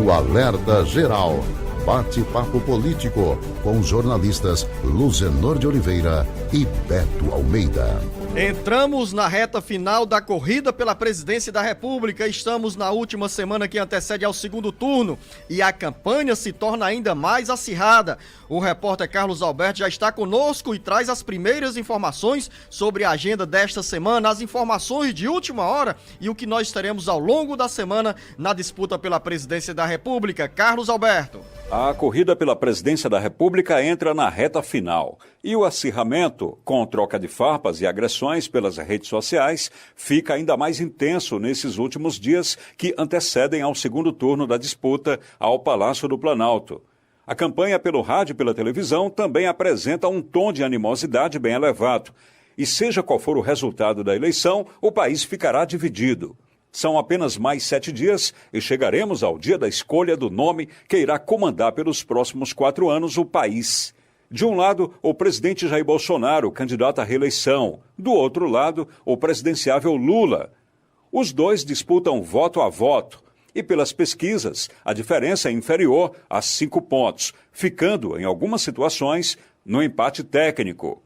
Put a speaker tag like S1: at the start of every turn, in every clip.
S1: o Alerta Geral. Bate-papo político com os jornalistas Luzenor de Oliveira e Beto Almeida.
S2: Entramos na reta final da corrida pela presidência da República. Estamos na última semana que antecede ao segundo turno e a campanha se torna ainda mais acirrada. O repórter Carlos Alberto já está conosco e traz as primeiras informações sobre a agenda desta semana, as informações de última hora e o que nós teremos ao longo da semana na disputa pela presidência da República. Carlos Alberto.
S3: A corrida pela presidência da República entra na reta final e o acirramento, com troca de farpas e agressões pelas redes sociais, fica ainda mais intenso nesses últimos dias que antecedem ao segundo turno da disputa ao Palácio do Planalto. A campanha pelo rádio e pela televisão também apresenta um tom de animosidade bem elevado. E seja qual for o resultado da eleição, o país ficará dividido. São apenas mais 7 dias e chegaremos ao dia da escolha do nome que irá comandar pelos próximos 4 anos o país. De um lado, o presidente Jair Bolsonaro, candidato à reeleição. Do outro lado, o presidenciável Lula. Os dois disputam voto a voto. E pelas pesquisas, a diferença é inferior a 5 pontos, ficando, em algumas situações, no empate técnico.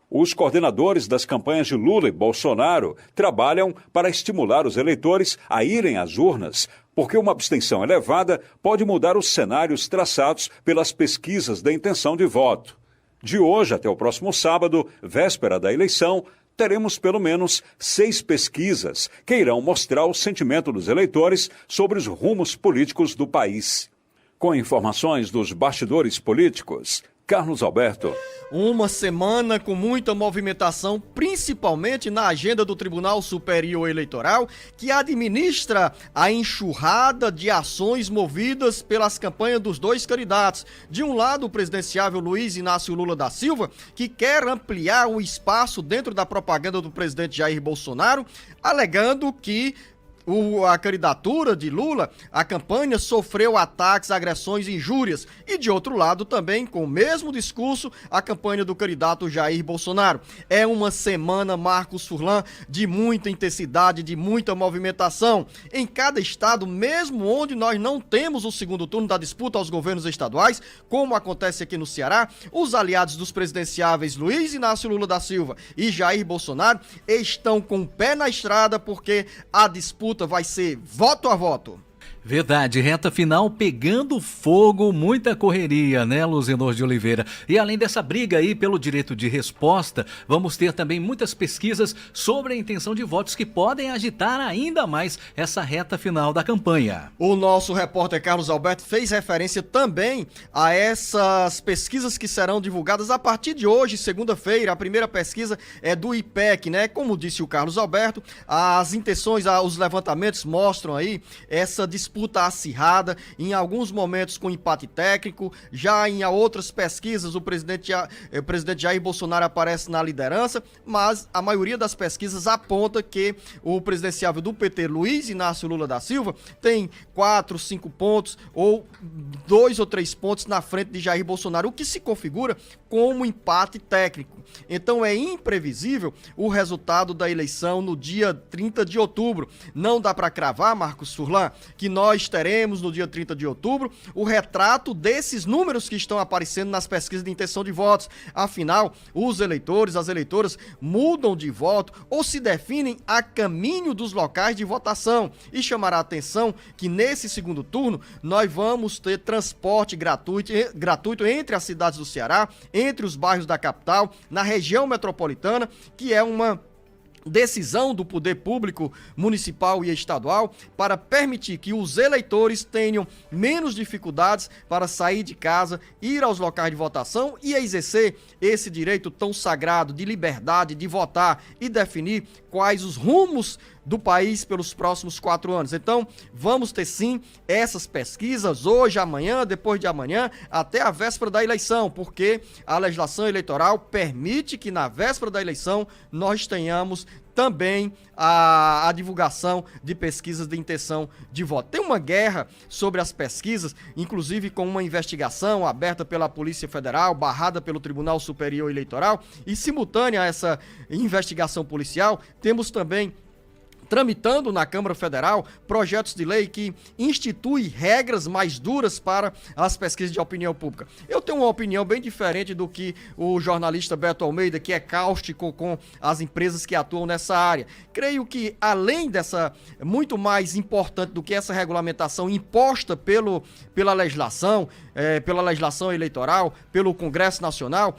S3: Os coordenadores das campanhas de Lula e Bolsonaro trabalham para estimular os eleitores a irem às urnas, porque uma abstenção elevada pode mudar os cenários traçados pelas pesquisas da intenção de voto. De hoje até o próximo sábado, véspera da eleição, teremos pelo menos 6 pesquisas que irão mostrar o sentimento dos eleitores sobre os rumos políticos do país. Com informações dos bastidores políticos, Carlos Alberto.
S2: Uma semana com muita movimentação, principalmente na agenda do Tribunal Superior Eleitoral, que administra a enxurrada de ações movidas pelas campanhas dos dois candidatos. De um lado, o presidenciável Luiz Inácio Lula da Silva, que quer ampliar o espaço dentro da propaganda do presidente Jair Bolsonaro, alegando que a candidatura de Lula, a campanha sofreu ataques, agressões e injúrias. E de outro lado também, com o mesmo discurso, a campanha do candidato Jair Bolsonaro. É uma semana, Marcos Furlan, de muita intensidade, de muita movimentação. Em cada estado, mesmo onde nós não temos o segundo turno da disputa aos governos estaduais, como acontece aqui no Ceará, os aliados dos presidenciáveis Luiz Inácio Lula da Silva e Jair Bolsonaro estão com o pé na estrada porque a disputa vai ser voto a voto.
S4: Verdade, reta final pegando fogo, muita correria, né, Luzenor de Oliveira? E além dessa briga aí pelo direito de resposta, vamos ter também muitas pesquisas sobre a intenção de votos que podem agitar ainda mais essa reta final da campanha.
S2: O nosso repórter Carlos Alberto fez referência também a essas pesquisas que serão divulgadas a partir de hoje, segunda-feira. A primeira pesquisa é do IPEC, né? Como disse o Carlos Alberto, as intenções, os levantamentos mostram aí essa disputa acirrada, em alguns momentos com empate técnico. Já em outras pesquisas o presidente Jair Bolsonaro aparece na liderança, mas a maioria das pesquisas aponta que o presidenciável do PT, Luiz Inácio Lula da Silva, tem 4, 5 pontos ou 2 ou 3 pontos na frente de Jair Bolsonaro, o que se configura como empate técnico. Então é imprevisível o resultado da eleição no dia 30 de outubro. Não dá para cravar, Marcos Furlan, que nós teremos no dia 30 de outubro o retrato desses números que estão aparecendo nas pesquisas de intenção de votos. Afinal, os eleitores, as eleitoras mudam de voto ou se definem a caminho dos locais de votação. E chamará a atenção que nesse segundo turno nós vamos ter transporte gratuito entre as cidades do Ceará, entre os bairros da capital, na região metropolitana, que é uma decisão do poder público municipal e estadual para permitir que os eleitores tenham menos dificuldades para sair de casa, ir aos locais de votação e exercer esse direito tão sagrado de liberdade de votar e definir quais os rumos do país pelos próximos 4 anos. Então, vamos ter sim essas pesquisas hoje, amanhã, depois de amanhã, até a véspera da eleição, porque a legislação eleitoral permite que na véspera da eleição nós tenhamos também a divulgação de pesquisas de intenção de voto. Tem uma guerra sobre as pesquisas, inclusive com uma investigação aberta pela Polícia Federal, barrada pelo Tribunal Superior Eleitoral, e simultânea a essa investigação policial, temos também tramitando na Câmara Federal projetos de lei que institui regras mais duras para as pesquisas de opinião pública. Eu tenho uma opinião bem diferente do que o jornalista Beto Almeida, que é cáustico com as empresas que atuam nessa área. Creio que, além dessa, muito mais importante do que essa regulamentação imposta pela legislação eleitoral, pelo Congresso Nacional,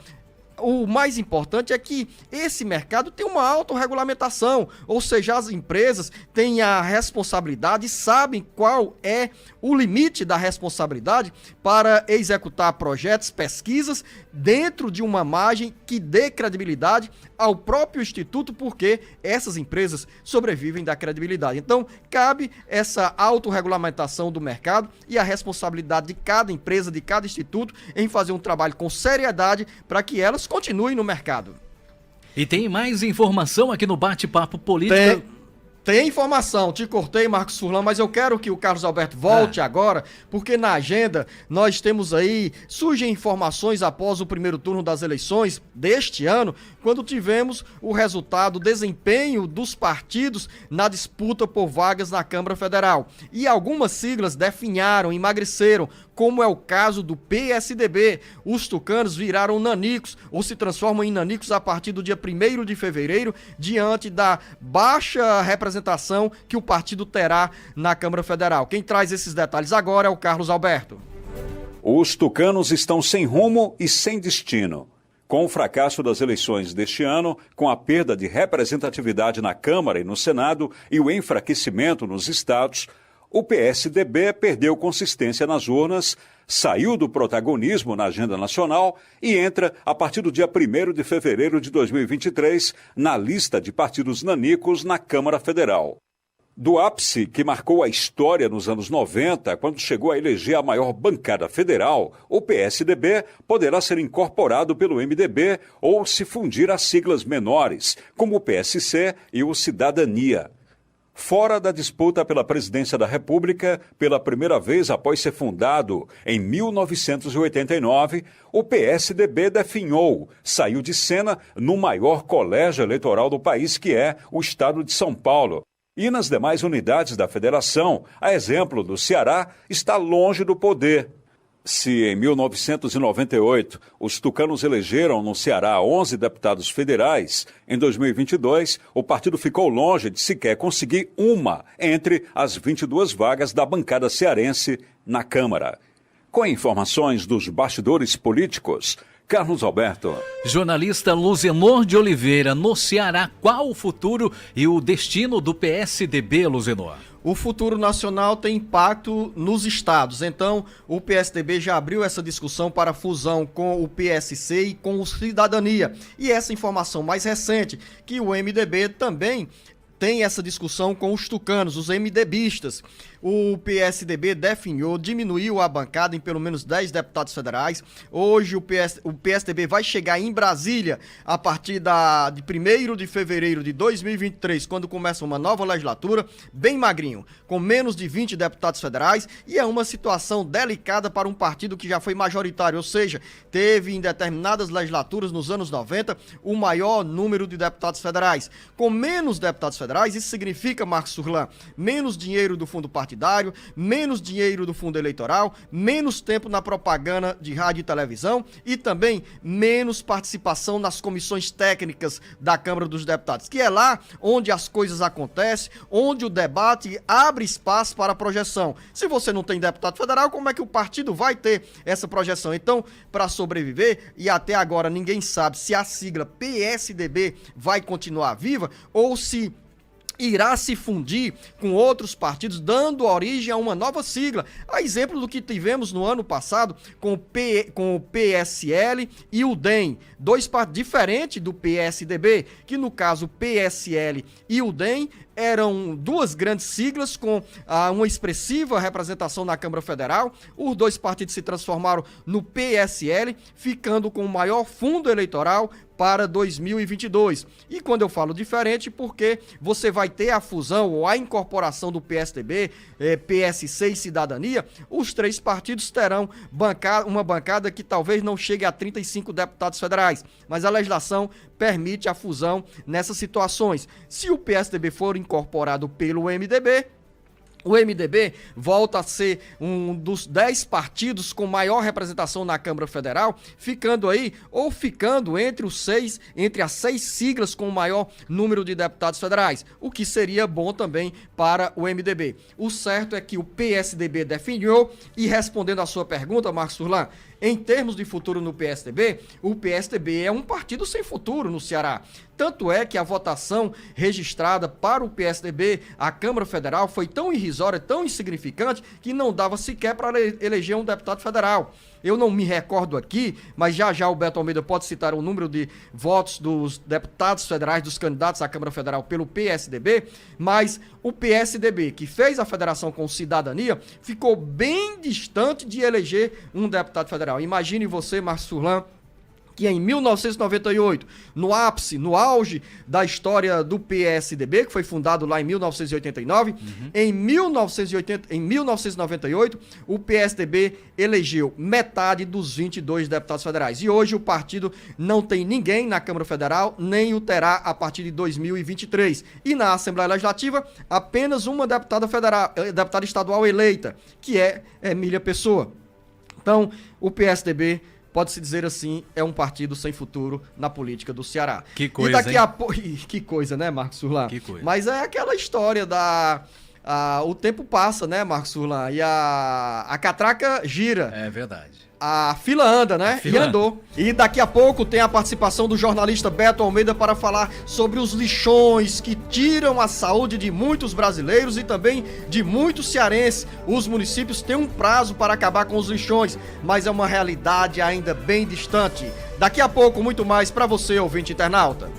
S2: o mais importante é que esse mercado tem uma autorregulamentação, ou seja, as empresas têm a responsabilidade e sabem qual é o limite da responsabilidade para executar projetos, pesquisas, dentro de uma margem que dê credibilidade ao próprio Instituto, porque essas empresas sobrevivem da credibilidade. Então, cabe essa autorregulamentação do mercado e a responsabilidade de cada empresa, de cada instituto, em fazer um trabalho com seriedade para que elas continuem no mercado.
S4: E tem mais informação aqui no Bate-Papo Político.
S2: Tem informação, te cortei, Marcos Furlan, mas eu quero que o Carlos Alberto volte agora, porque na agenda nós temos aí, surgem informações após o primeiro turno das eleições deste ano, quando tivemos o resultado, o desempenho dos partidos na disputa por vagas na Câmara Federal. E algumas siglas definharam, emagreceram, como é o caso do PSDB. Os tucanos viraram nanicos, ou se transformam em nanicos a partir do dia 1º de fevereiro, diante da baixa representação que o partido terá na Câmara Federal. Quem traz esses detalhes agora é o Carlos Alberto.
S3: Os tucanos estão sem rumo e sem destino. Com o fracasso das eleições deste ano, com a perda de representatividade na Câmara e no Senado e o enfraquecimento nos estados, o PSDB perdeu consistência nas urnas, saiu do protagonismo na agenda nacional e entra, a partir do dia 1º de fevereiro de 2023, na lista de partidos nanicos na Câmara Federal. Do ápice que marcou a história nos anos 90, quando chegou a eleger a maior bancada federal, o PSDB poderá ser incorporado pelo MDB ou se fundir a siglas menores, como o PSC e o Cidadania. Fora da disputa pela presidência da República, pela primeira vez após ser fundado em 1989, o PSDB definhou, saiu de cena no maior colégio eleitoral do país, que é o estado de São Paulo. E nas demais unidades da federação, a exemplo do Ceará, está longe do poder. Se em 1998 os tucanos elegeram no Ceará 11 deputados federais, em 2022 o partido ficou longe de sequer conseguir uma entre as 22 vagas da bancada cearense na Câmara. Com informações dos bastidores políticos, Carlos Alberto.
S4: Jornalista Luzenor de Oliveira, no Ceará, qual o futuro e o destino do PSDB, Luzenor?
S2: O futuro nacional tem impacto nos estados, então o PSDB já abriu essa discussão para fusão com o PSC e com o Cidadania. E essa informação mais recente, que o MDB também tem essa discussão com os tucanos, os MDBistas. O PSDB diminuiu a bancada em pelo menos 10 deputados federais. Hoje o PSDB vai chegar em Brasília a partir de 1º de fevereiro de 2023, quando começa uma nova legislatura, bem magrinho, com menos de 20 deputados federais, e é uma situação delicada para um partido que já foi majoritário, ou seja, teve em determinadas legislaturas nos anos 90 o maior número de deputados federais. Com menos deputados federais, isso significa, Marcos Furlan, menos dinheiro do fundo partidário, menos dinheiro do fundo eleitoral, menos tempo na propaganda de rádio e televisão e também menos participação nas comissões técnicas da Câmara dos Deputados, que é lá onde as coisas acontecem, onde o debate abre espaço para a projeção. Se você não tem deputado federal, como é que o partido vai ter essa projeção? Então, para sobreviver, e até agora ninguém sabe se a sigla PSDB vai continuar viva ou se irá se fundir com outros partidos, dando origem a uma nova sigla. A exemplo do que tivemos no ano passado com o PSL e o DEM, dois partidos diferentes do PSDB, que no caso o PSL e o DEM eram duas grandes siglas com uma expressiva representação na Câmara Federal. Os dois partidos se transformaram no PSL, ficando com o maior fundo eleitoral para 2022. E quando eu falo diferente, porque você vai ter a fusão ou a incorporação do PSDB, PSC e Cidadania, os três partidos terão uma bancada que talvez não chegue a 35 deputados federais, mas a legislação permite a fusão nessas situações. Se o PSDB for incorporado pelo MDB. O MDB volta a ser um dos 10 partidos com maior representação na Câmara Federal, ficando entre as 6 siglas com o maior número de deputados federais, o que seria bom também para o MDB. O certo é que o PSDB definiu, e respondendo à sua pergunta, Marcos Furlan, em termos de futuro no PSDB, o PSDB é um partido sem futuro no Ceará. Tanto é que a votação registrada para o PSDB, a Câmara Federal, foi tão irrisória, tão insignificante, que não dava sequer para eleger um deputado federal. Eu não me recordo aqui, mas já o Beto Almeida pode citar o número de votos dos deputados federais, dos candidatos à Câmara Federal pelo PSDB, mas o PSDB, que fez a federação com Cidadania, ficou bem distante de eleger um deputado federal. Imagine você, Marcos Furlan, que em 1998, no auge da história do PSDB, que foi fundado lá em 1989, em 1998, o PSDB elegeu metade dos 22 deputados federais. E hoje o partido não tem ninguém na Câmara Federal, nem o terá a partir de 2023. E na Assembleia Legislativa, apenas uma deputada estadual eleita, que é Emília Pessoa. Então, o PSDB, pode-se dizer assim, é um partido sem futuro na política do Ceará.
S4: Que coisa,
S2: e daqui
S4: hein?
S2: Que coisa, né, Marcos Furlan?
S4: Que coisa.
S2: Mas é aquela história o tempo passa, né, Marcos Furlan? E a catraca gira.
S4: É verdade.
S2: A fila anda, né? E andou. E daqui a pouco tem a participação do jornalista Beto Almeida para falar sobre os lixões que tiram a saúde de muitos brasileiros e também de muitos cearenses. Os municípios têm um prazo para acabar com os lixões, mas é uma realidade ainda bem distante. Daqui a pouco, muito mais para você, ouvinte internauta.